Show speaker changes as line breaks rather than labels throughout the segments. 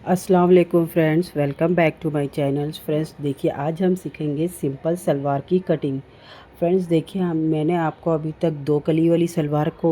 अस्सलाम वालेकुम friends, welcome back to my channel. Friends देखिए, आज हम सीखेंगे सिंपल सलवार की कटिंग। फ्रेंड्स देखिए, हम मैंने आपको अभी तक दो कली वाली सलवार को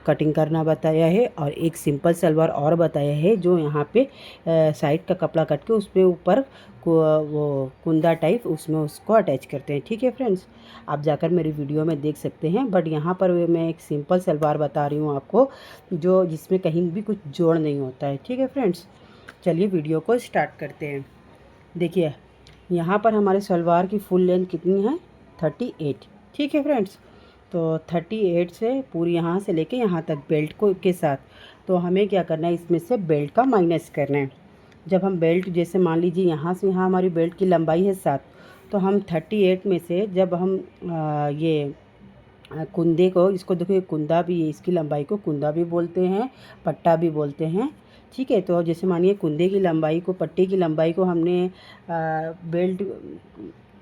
कटिंग करना बताया है और एक सिंपल सलवार और बताया है, जो यहाँ पे साइड का कपड़ा कट के उसमें ऊपर वो कुंदा टाइप उसमें उसको अटैच करते हैं। ठीक है फ्रेंड्स, आप जाकर मेरी वीडियो में देख सकते हैं। बट यहाँ पर मैं एक सिंपल सलवार बता रही हूँ आपको, जो जिसमें कहीं भी कुछ जोड़ नहीं होता है। ठीक है फ्रेंड्स, चलिए वीडियो को स्टार्ट करते हैं। देखिए, यहाँ पर हमारे सलवार की फुल लेंथ कितनी है? 38। ठीक है फ्रेंड्स, तो 38 से पूरी यहाँ से लेके यहाँ तक बेल्ट को के साथ, तो हमें क्या करना है, इसमें से बेल्ट का माइनस करना है। जब हम बेल्ट, जैसे मान लीजिए यहाँ से यहाँ हमारी बेल्ट की लंबाई है 7, तो हम 38 में से जब हम ये कुंदे को, इसको देखिए कुंदा भी, इसकी लंबाई को कुंदा भी बोलते हैं, पट्टा भी बोलते हैं। ठीक है, तो जैसे मानिए कुंदे की लंबाई को, पट्टे की लंबाई को हमने बेल्ट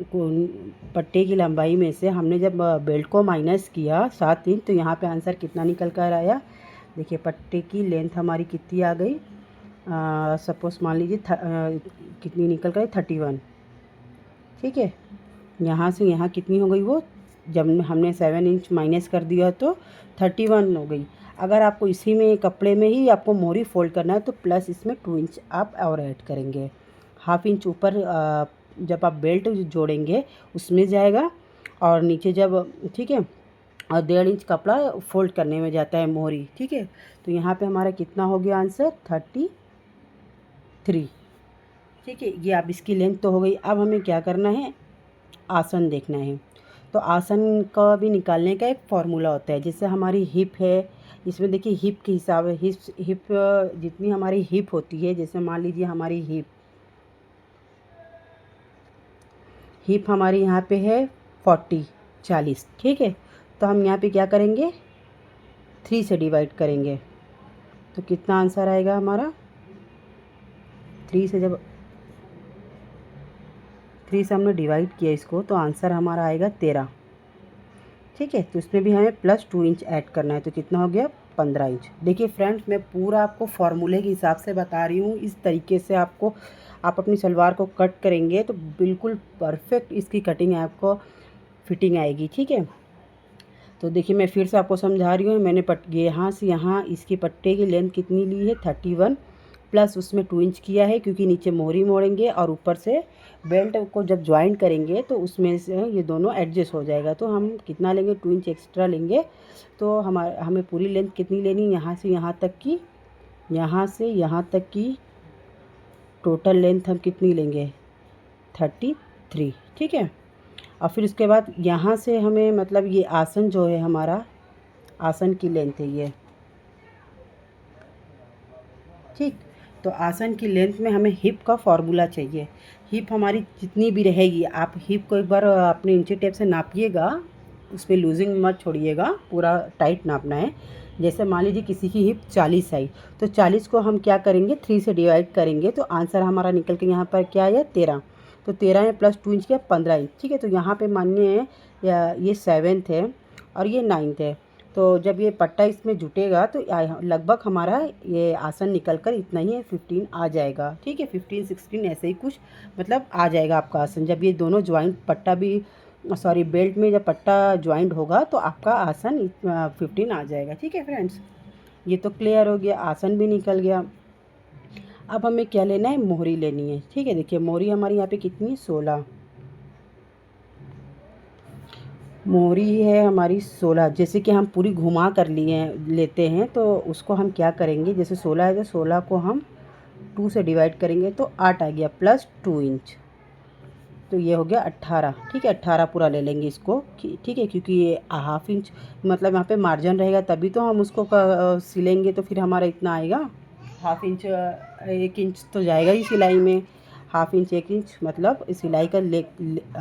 को, पट्टे की लंबाई में से हमने जब बेल्ट को माइनस किया 7 इंच, तो यहाँ पे आंसर कितना निकल कर आया? देखिए, पट्टे की लेंथ हमारी कितनी आ गई? सपोज मान लीजिए कितनी निकल कर 31। ठीक है, यहाँ से यहाँ कितनी हो गई वो? जब हमने 7 इंच माइनस कर दिया तो 31 हो गई। अगर आपको इसी में कपड़े में ही आपको मोरी फोल्ड करना है तो प्लस इसमें 2 इंच आप और ऐड करेंगे। हाफ इंच ऊपर जब आप बेल्ट जोड़ेंगे उसमें जाएगा, और नीचे जब, ठीक है, और 1.5 इंच कपड़ा फोल्ड करने में जाता है मोरी। ठीक है, तो यहाँ पे हमारा कितना हो गया आंसर? 33। ठीक है, ये आप इसकी लेंथ तो हो गई। अब हमें क्या करना है? आसन देखना है। तो आसन का भी निकालने का एक फार्मूला होता है। जैसे हमारी हिप है, इसमें देखिए हिप के हिसाब, हिप जितनी हमारी हिप होती है, जैसे मान लीजिए हमारी हिप हमारी यहाँ पे है 40। ठीक है, तो हम यहाँ पे क्या करेंगे? 3 से डिवाइड करेंगे, तो कितना आंसर आएगा हमारा? 3 से जब 3 से हमने डिवाइड किया इसको, तो आंसर हमारा आएगा 13। ठीक है, तो इसमें भी हमें प्लस 2 इंच ऐड करना है, तो कितना हो गया? 15 इंच। देखिए फ्रेंड्स, मैं पूरा आपको फार्मूले के हिसाब से बता रही हूँ। इस तरीके से आपको, आप अपनी सलवार को कट करेंगे तो बिल्कुल परफेक्ट इसकी कटिंग आपको फिटिंग आएगी। ठीक है, तो देखिए मैं फिर से आपको समझा रही हूँ। मैंने यहाँ से यहाँ इसकी पट्टे की लेंथ कितनी ली है? 31, प्लस उसमें 2 इंच किया है, क्योंकि नीचे मोहरी मोड़ेंगे और ऊपर से बेल्ट को जब ज्वाइंट करेंगे तो उसमें से ये दोनों एडजस्ट हो जाएगा। तो हम कितना लेंगे? 2 इंच एक्स्ट्रा लेंगे। तो हमें पूरी लेंथ कितनी लेनी? यहाँ से यहाँ तक की, यहाँ से यहाँ तक की टोटल लेंथ हम कितनी लेंगे? 33। ठीक है, और फिर उसके बाद यहाँ से हमें, मतलब ये आसन जो है हमारा, आसन की लेंथ है ये। ठीक, तो आसन की लेंथ में हमें हिप का फार्मूला चाहिए। हिप हमारी जितनी भी रहेगी, आप हिप को एक बार अपने इंची टेप से नापिएगा, उसमें लूजिंग मत छोड़िएगा, पूरा टाइट नापना है। जैसे मान लीजिए किसी की हिप 40 आई, तो 40 को हम क्या करेंगे? 3 से डिवाइड करेंगे, तो आंसर हमारा निकल के यहाँ पर क्या आया? 13। तो 13 में प्लस 2 इंच क्या? 15 इंच। ठीक है, तो यहाँ पे मानिए ये 7th है और ये 9th है। तो जब ये पट्टा इसमें जुटेगा तो लगभग हमारा ये आसन निकल कर इतना ही 15 आ जाएगा। ठीक है, 15-16 ऐसे ही कुछ, मतलब आ जाएगा आपका आसन। जब ये दोनों ज्वाइंट पट्टा भी, सॉरी, बेल्ट में जब पट्टा ज्वाइंट होगा तो आपका आसन 15 आ जाएगा। ठीक है फ्रेंड्स, ये तो क्लियर हो गया, आसन भी निकल गया। अब हमें क्या लेना है? मोहरी लेनी है। ठीक है, देखिए मोहरी हमारी यहाँ पे कितनी है? 16। मोहरी है हमारी 16। जैसे कि हम पूरी घुमा कर लेते हैं, तो उसको हम क्या करेंगे? जैसे 16 है तो 16 को हम 2 से डिवाइड करेंगे, तो 8 आ गया, प्लस 2 इंच, तो ये हो गया 18। ठीक है, 18 पूरा ले लेंगे इसको। ठीक है, क्योंकि ये हाफ इंच, मतलब यहाँ पे मार्जिन रहेगा तभी तो हम उसको सिलेंगे, तो फिर हमारा इतना आएगा। हाफ इंच 1 इंच तो जाएगा ही सिलाई में। हाफ इंच 1 इंच मतलब सिलाई का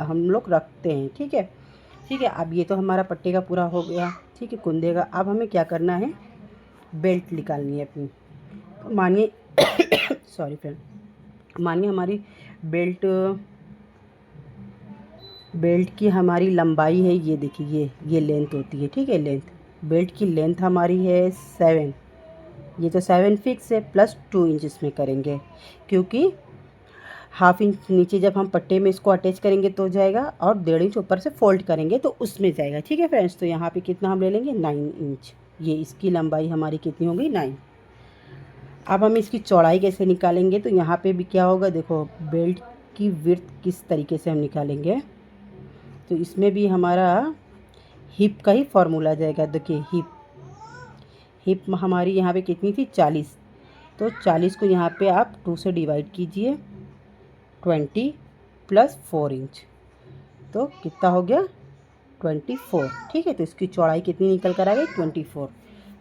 हम लोग रखते हैं। ठीक है, ठीक है, अब ये तो हमारा पट्टे का पूरा हो गया। ठीक है, कुंदे का। अब हमें क्या करना है? बेल्ट निकालनी है अपनी। मानिए सॉरी फ्रेंड, मानिए हमारी बेल्ट बेल्ट की हमारी लंबाई है, ये देखिए ये लेंथ होती है। ठीक है, लेंथ, बेल्ट की लेंथ हमारी है 7। ये तो 7 फिक्स है, प्लस 2 इंच इसमें करेंगे, क्योंकि हाफ इंच नीचे जब हम पट्टे में इसको अटैच करेंगे तो जाएगा, और 1.5 इंच ऊपर से फोल्ड करेंगे तो उसमें जाएगा। ठीक है फ्रेंड्स, तो यहाँ पे कितना हम ले लेंगे 9 इंच। ये इसकी लंबाई हमारी कितनी होगी 9। अब हम इसकी चौड़ाई कैसे निकालेंगे, तो यहाँ पे भी क्या होगा, देखो बेल्ट की विड्थ किस तरीके से हम निकालेंगे। तो इसमें भी हमारा हिप का ही फॉर्मूला जाएगा। देखिए हिप हमारी यहाँ पे कितनी थी 40, तो 40 को यहाँ पे आप 2 से डिवाइड कीजिए, 20 प्लस 4 इंच, तो कितना हो गया 24। ठीक है, तो इसकी चौड़ाई कितनी निकल कर आ गई 24।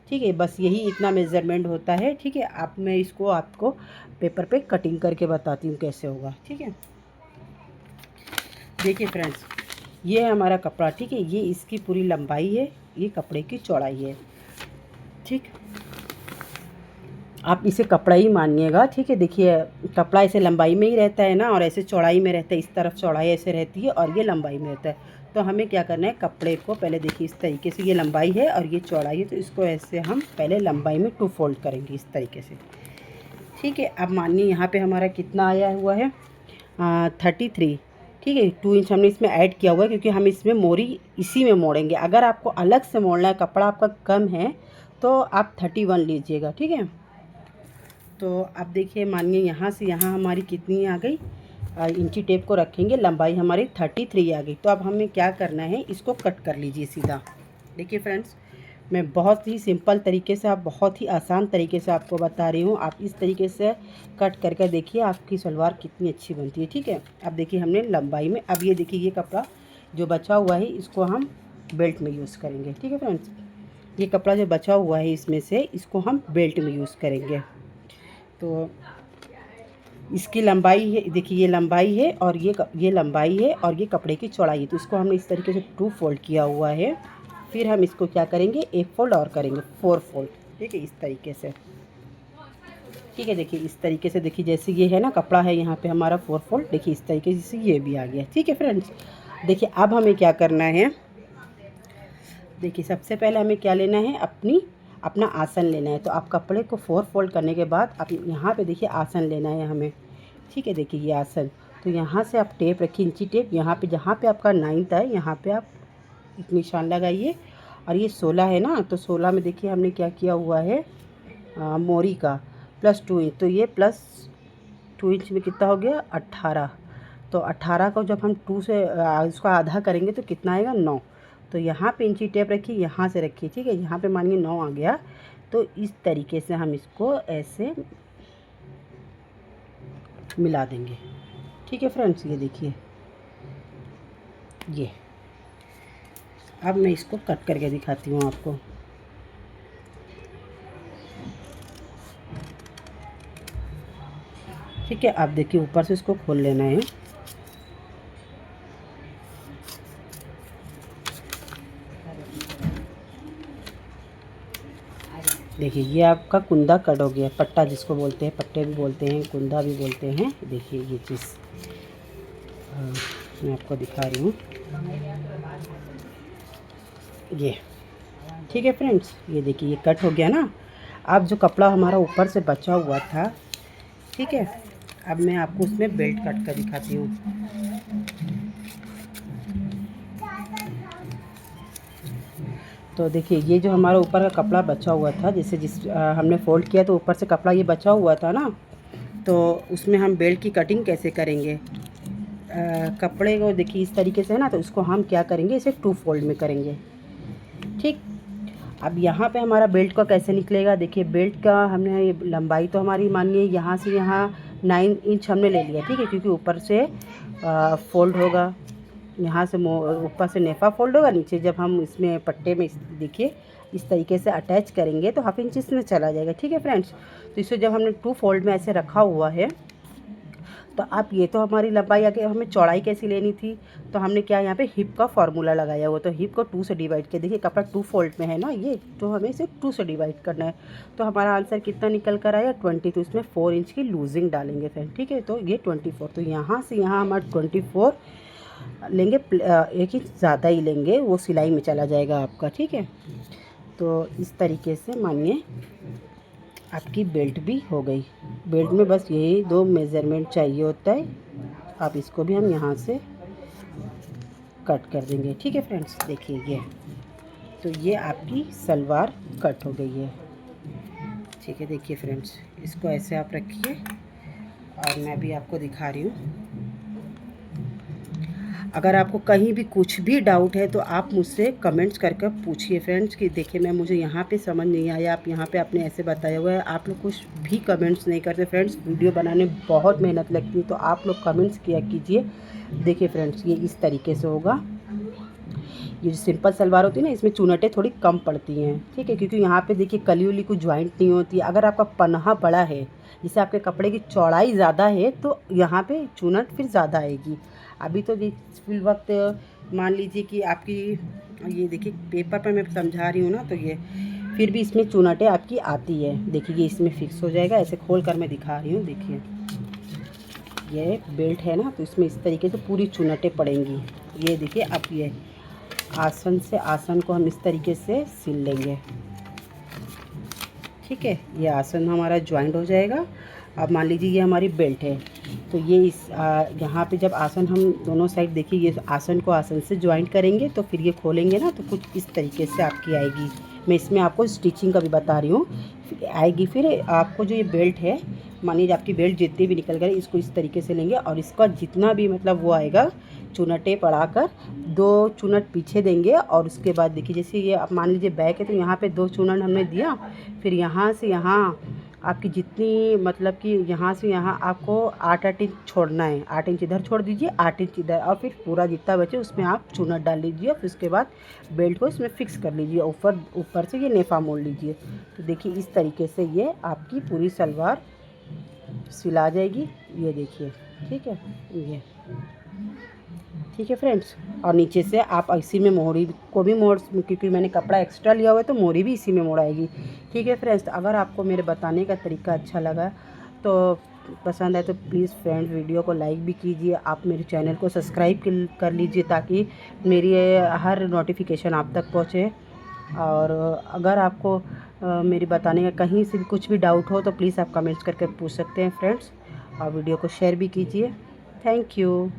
ठीक है, बस यही इतना मेज़रमेंट होता है। ठीक है, अब मैं इसको आपको पेपर पे कटिंग करके बताती हूँ कैसे होगा। ठीक है, देखिए फ्रेंड्स, ये है हमारा कपड़ा। ठीक है, ये इसकी पूरी लंबाई है, ये कपड़े की चौड़ाई है। ठीक, आप इसे कपड़ा ही मानिएगा। ठीक है, देखिए कपड़ा ऐसे लंबाई में ही रहता है ना, और ऐसे चौड़ाई में रहता है। इस तरफ चौड़ाई ऐसे रहती है और ये लंबाई में रहता है। तो हमें क्या करना है, कपड़े को पहले देखिए इस तरीके से, ये लंबाई है और ये चौड़ाई है, तो इसको ऐसे हम पहले लंबाई में 2 फोल्ड करेंगे इस तरीके से। ठीक है, अब मानिए यहाँ पे हमारा कितना आया हुआ है 33। ठीक है, 2 इंच हमने इसमें ऐड किया हुआ है, क्योंकि हम इसमें मोरी इसी में मोड़ेंगे। अगर आपको अलग से मोड़ना है, कपड़ा आपका कम है, तो आप 31 लीजिएगा। ठीक है, तो अब देखिए मानिए यहाँ से यहाँ हमारी कितनी आ गई, इंची टेप को रखेंगे, लंबाई हमारी 33 आ गई। तो अब हमें क्या करना है, इसको कट कर लीजिए सीधा। देखिए फ्रेंड्स, मैं बहुत ही सिंपल तरीके से, आप बहुत ही आसान तरीके से आपको बता रही हूँ। आप इस तरीके से कट करके देखिए, आपकी सलवार कितनी अच्छी बनती है। ठीक है, अब देखिए हमने लंबाई में, अब ये देखिए ये कपड़ा जो बचा हुआ है इसको हम बेल्ट में यूज़ करेंगे। ठीक है फ्रेंड्स, ये कपड़ा जो बचा हुआ है इसमें से, इसको हम बेल्ट में यूज़ करेंगे। तो इसकी लंबाई है, देखिए ये लंबाई है और ये लंबाई है और ये कपड़े की चौड़ाई है। तो इसको हमने इस तरीके से 2 फोल्ड किया हुआ है। फिर हम इसको क्या करेंगे, 1 फोल्ड और करेंगे, 4 फोल्ड। ठीक है, इस तरीके से। ठीक है, देखिए इस तरीके से, देखिए जैसे ये है ना कपड़ा है, यहाँ पे हमारा 4 फोल्ड, देखिए इस तरीके से ये भी आ गया। ठीक है फ्रेंड्स, देखिए अब हमें क्या करना है, देखिए सबसे पहले हमें क्या लेना है, अपना आसन लेना है। तो आप कपड़े को 4 फोल्ड करने के बाद आप यहाँ पे देखिए आसन लेना है हमें। ठीक है, देखिए ये आसन, तो यहाँ से आप टेप रखिए, इंची टेप, यहाँ पे जहाँ पे आपका 9th है यहाँ पे आप एक निशान लगाइए। और ये 16 है ना, तो 16 में देखिए हमने क्या किया हुआ है, मोरी का प्लस 2 इंच, तो ये प्लस 2 इंच में कितना हो गया 18। तो 18 को जब हम 2 से इसको आधा करेंगे तो कितना आएगा 9। तो यहाँ पे इंची टेप रखिए, यहाँ से रखिए। ठीक है, यहाँ पे मानिए 9 आ गया। तो इस तरीके से हम इसको ऐसे मिला देंगे। ठीक है फ्रेंड्स, ये देखिए ये, अब मैं इसको कट करके दिखाती हूँ आपको। ठीक है, आप देखिए ऊपर से इसको खोल लेना है। देखिए ये आपका कुंदा कट हो गया, पट्टा जिसको बोलते हैं, पट्टे भी बोलते हैं, कुंदा भी बोलते हैं। देखिए ये चीज़ मैं आपको दिखा रही हूँ, ये। ठीक है फ्रेंड्स, ये देखिए ये कट हो गया ना। अब जो कपड़ा हमारा ऊपर से बचा हुआ था, ठीक है, अब मैं आपको उसमें बेल्ट कट कर दिखाती हूँ। तो देखिए ये जो हमारा ऊपर का कपड़ा बचा हुआ था, जैसे हमने फ़ोल्ड किया तो ऊपर से कपड़ा ये बचा हुआ था ना, तो उसमें हम बेल्ट की कटिंग कैसे करेंगे। कपड़े को देखिए इस तरीके से है ना, तो इसको हम क्या करेंगे, इसे 2 फोल्ड में करेंगे। ठीक, अब यहाँ पे हमारा बेल्ट का कैसे निकलेगा, देखिए बेल्ट का हमने लंबाई तो हमारी मानिए यहाँ से यहाँ 9 इंच हमने ले लिया। ठीक है, क्योंकि ऊपर से फोल्ड होगा, यहाँ से ऊपर से नेफा फोल्ड होगा, नीचे जब हम इसमें पट्टे में देखिए इस तरीके से अटैच करेंगे तो हाफ इंच इसमें चला जाएगा। ठीक है फ्रेंड्स, तो इसे जब हमने 2 फोल्ड में ऐसे रखा हुआ है, तो आप ये तो हमारी लंबाई आगे, हमें चौड़ाई कैसी लेनी थी, तो हमने क्या यहाँ पे हिप का फार्मूला लगाया हुआ, तो हिप को 2 से डिवाइड किया। देखिए कपड़ा 2 फोल्ड में है ना ये, तो हमें इसे 2 से डिवाइड करना है। तो हमारा आंसर कितना निकल कर आया 20। तो इसमें 4 इंच की लूजिंग डालेंगे फ्रेंड। ठीक है, तो ये 24, तो यहाँ से यहाँ हमारा 24 लेंगे, 1 इंच ज़्यादा ही लेंगे, वो सिलाई में चला जाएगा आपका। ठीक है, तो इस तरीके से मानिए आपकी बेल्ट भी हो गई। बेल्ट में बस यही 2 मेज़रमेंट चाहिए होता है। अब इसको भी हम यहाँ से कट कर देंगे। ठीक है फ्रेंड्स, देखिए ये, तो ये आपकी सलवार कट हो गई है। ठीक है, देखिए फ्रेंड्स, इसको ऐसे आप रखिए और मैं भी आपको दिखा रही हूँ। अगर आपको कहीं भी कुछ भी डाउट है तो आप मुझसे कमेंट्स करके पूछिए फ्रेंड्स कि देखिए मैं मुझे यहाँ पे समझ नहीं आया, आप यहाँ पे आपने ऐसे बताया हुआ है। आप लोग कुछ भी कमेंट्स नहीं करते फ्रेंड्स, वीडियो बनाने में बहुत मेहनत लगती है, तो आप लोग कमेंट्स किया कीजिए। देखिए फ्रेंड्स, ये इस तरीके से होगा। ये जो सिंपल सलवार होती है ना, इसमें चुनटें थोड़ी कम पड़ती हैं। ठीक है, क्योंकि यहाँ पे देखिए कली उली कुछ ज्वाइंट नहीं होती है। अगर आपका पन्हा बड़ा है, जैसे आपके कपड़े की चौड़ाई ज़्यादा है, तो यहाँ पे चुनट फिर ज़्यादा आएगी। अभी तो फिल वक्त मान लीजिए कि आपकी, ये देखिए पेपर पर मैं समझा रही हूँ ना, तो ये फिर भी इसमें चुनटें आपकी आती है। देखिए ये इसमें फिक्स हो जाएगा। ऐसे खोल कर मैं दिखा रही हूँ। देखिए ये बेल्ट है ना, तो इसमें इस तरीके से पूरी चुनटें पड़ेंगी। ये देखिए, अब ये आसन से आसन को हम इस तरीके से सिल लेंगे। ठीक है, ये आसन हमारा ज्वाइंट हो जाएगा। अब मान लीजिए ये हमारी बेल्ट है, तो ये इस यहाँ पे जब आसन हम दोनों साइड, देखिए ये आसन को आसन से ज्वाइंट करेंगे, तो फिर ये खोलेंगे ना, तो कुछ इस तरीके से आपकी आएगी। मैं इसमें आपको स्टिचिंग का भी बता रही हूँ आएगी। फिर आपको जो ये बेल्ट है, मान लीजिए आपकी बेल्ट जितनी भी निकल गई, इसको इस तरीके से लेंगे और इसका जितना भी मतलब वो आएगा, चुनटें पढ़ाकर 2 चुनट पीछे देंगे। और उसके बाद देखिए, जैसे ये आप मान लीजिए बैक है, तो यहाँ पे 2 चुनट हमने दिया। फिर यहाँ से यहाँ आपकी जितनी मतलब कि यहाँ से यहाँ आपको 8-8 इंच छोड़ना है। 8 इंच इधर छोड़ दीजिए, 8 इंच इधर, और फिर पूरा जितना बचे उसमें आप चुनट डाल लीजिए। फिर उसके बाद बेल्ट को इसमें फिक्स कर लीजिए। ऊपर से ये नेफा मोड़ लीजिए। तो देखिए इस तरीके से ये आपकी पूरी सलवार सिला जाएगी। ये देखिए, ठीक है ये, ठीक है फ्रेंड्स। और नीचे से आप इसी में मोहरी को भी मोड़, क्योंकि मैंने कपड़ा एक्स्ट्रा लिया हुआ है तो मोहरी भी इसी में मोड़ाएगी। ठीक है फ्रेंड्स, अगर आपको मेरे बताने का तरीका अच्छा लगा, तो पसंद है तो प्लीज़ फ्रेंड्स वीडियो को लाइक भी कीजिए। आप मेरे चैनल को सब्सक्राइब कर लीजिए, ताकि मेरी हर नोटिफिकेशन आप तक पहुँचे। और अगर आपको मेरी बताने का कहीं से भी कुछ भी डाउट हो, तो प्लीज़ आप कमेंट्स करके पूछ सकते हैं फ्रेंड्स। और वीडियो को शेयर भी कीजिए। Thank you.